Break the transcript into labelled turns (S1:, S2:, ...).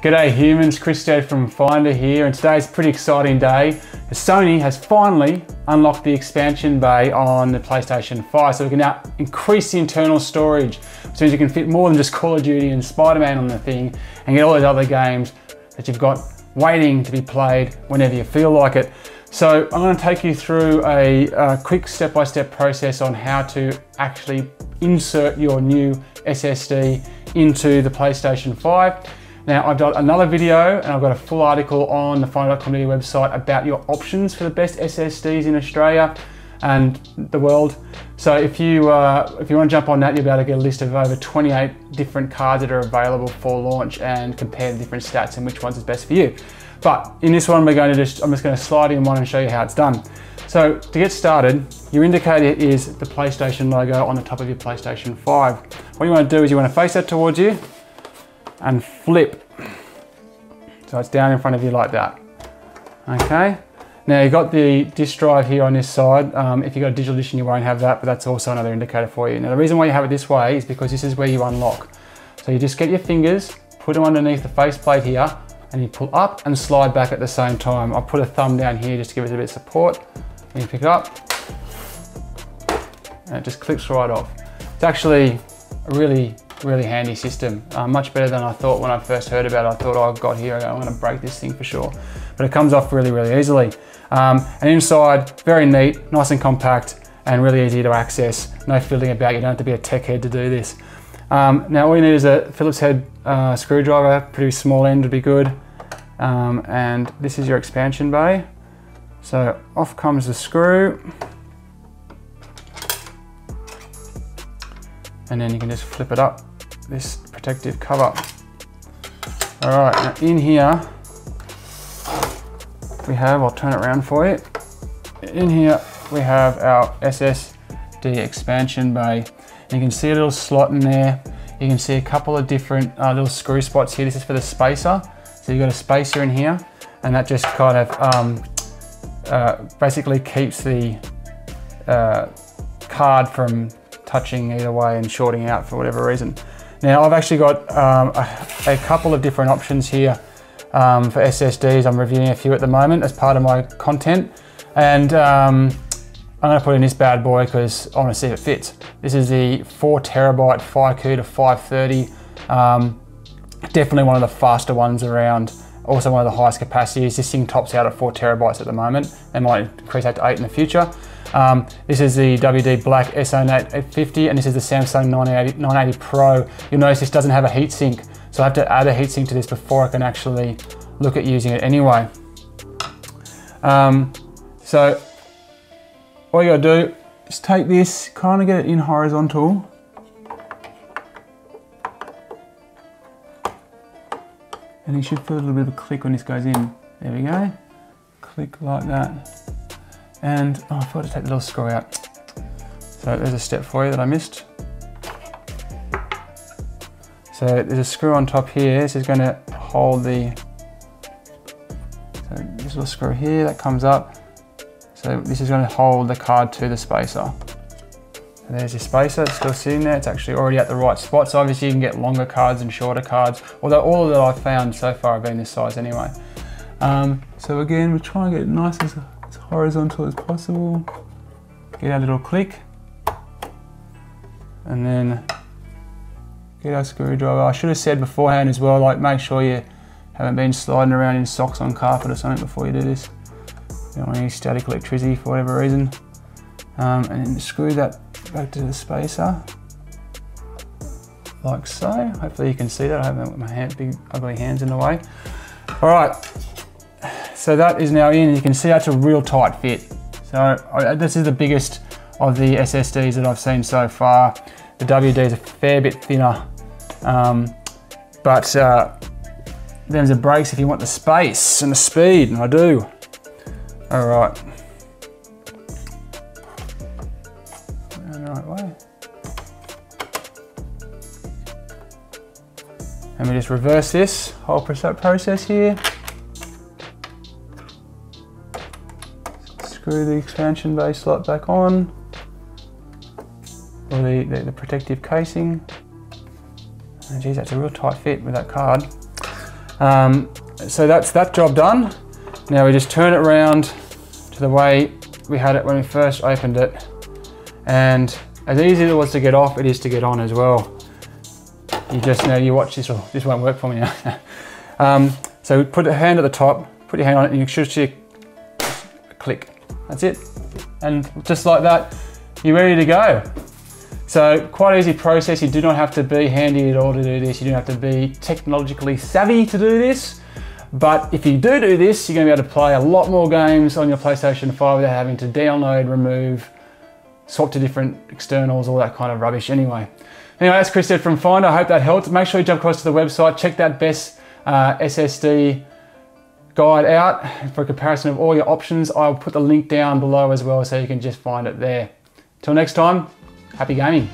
S1: G'day humans, Chris Stead from Finder here, and today's a pretty exciting day. Sony has finally unlocked the expansion bay on the PlayStation 5, so we can now increase the internal storage, which means you can fit more than just Call of Duty and Spider-Man on the thing and get all those other games that you've got waiting to be played whenever you feel like it. So I'm going to take you through a quick step-by-step process on how to actually insert your new SSD into the PlayStation 5. Now I've got another video and I've got a full article on the Finder.com.au website about your options for the best SSDs in Australia and the world. So if you want to jump on that, you'll be able to get a list of over 28 different cards that are available for launch and compare the different stats and which ones is best for you. But in this one, I'm just going to slide in one and show you how it's done. So to get started, your indicator is the PlayStation logo on the top of your PlayStation 5. What you want to do is you want to face that towards you and flip. So it's down in front of you like that. Okay. Now you've got the disk drive here on this side. If you've got a digital edition, you won't have that, but that's also another indicator for you. Now the reason why you have it this way is because this is where you unlock. So you just get your fingers, put them underneath the faceplate here, and you pull up and slide back at the same time. I'll put a thumb down here just to give it a bit of support. And you pick it up, and it just clicks right off. It's actually a really handy system. Much better than I thought when I first heard about it. I thought, oh, I've got here, I'm going to break this thing for sure. But it comes off really easily. And inside, very neat, nice and compact, and really easy to access. No fiddling about, you don't have to be a tech head to do this. Now all you need is a Phillips head screwdriver, pretty small end would be good. And this is your expansion bay. So off comes the screw. And then you can just flip it up, this protective cover. All right, now in here, we have, I'll turn it around for you. In here, we have our SSD expansion bay. And you can see a little slot in there. You can see a couple of different little screw spots here. This is for the spacer. So you've got a spacer in here, and that just kind of basically keeps the card from touching either way and shorting out for whatever reason. Now I've actually got a couple of different options here for SSDs. I'm reviewing a few at the moment as part of my content, and I'm going to put in this bad boy because I want to see if it fits. This is the 4TB FICU to 530. Definitely one of the faster ones around. Also one of the highest capacities. This thing tops out at 4TB at the moment. They might increase that to 8 in the future. This is the WD Black SO850, and this is the Samsung 980 Pro. You'll notice this doesn't have a heatsink, so I have to add a heatsink to this before I can actually look at using it anyway. So all you gotta do is take this, kind of get it in horizontal. And you should feel a little bit of a click when this goes in. There we go. Click like that. And oh, I forgot to take the little screw out. So there's a step for you that I missed. So there's a screw on top here. This is going to hold the, so this little screw here that comes up. So this is going to hold the card to the spacer. And there's your spacer, it's still sitting there. It's actually already at the right spot. So obviously you can get longer cards and shorter cards, although all that I've found so far have been this size anyway. So again, we're trying to get it nice as horizontal as possible. Get our little click. And then get our screwdriver. I should have said beforehand as well, like make sure you haven't been sliding around in socks on carpet or something before you do this. You don't want any static electricity for whatever reason. And then screw that back to the spacer, like so. Hopefully you can see that. I haven't got my big ugly hands in the way. All right, so that is now in. You can see that's a real tight fit. So this is the biggest of the SSDs that I've seen so far. The WD is a fair bit thinner, but there's the brakes if you want the space and the speed, and I do. All right. The right way. And we just reverse this whole process here. Screw the expansion bay slot back on, or the protective casing. And geez, that's a real tight fit with that card. So that's that job done. Now we just turn it around to the way we had it when we first opened it. And as easy as it was to get off, it is to get on as well. You just, now you watch this, this won't work for me now. So put a hand at the top, put your hand on it, and you should see a click. That's it. And just like that, you're ready to go. So quite easy process. You do not have to be handy at all to do this. You don't have to be technologically savvy to do this. But if you do this, you're going to be able to play a lot more games on your PlayStation 5 without having to download, remove, swap to different externals, all that kind of rubbish anyway. Anyway, that's Chris Stead from Finder. I hope that helped. Make sure you jump across to the website, check that best SSD guide out for a comparison of all your options. I'll put the link down below as well so you can just find it there. Till next time, happy gaming.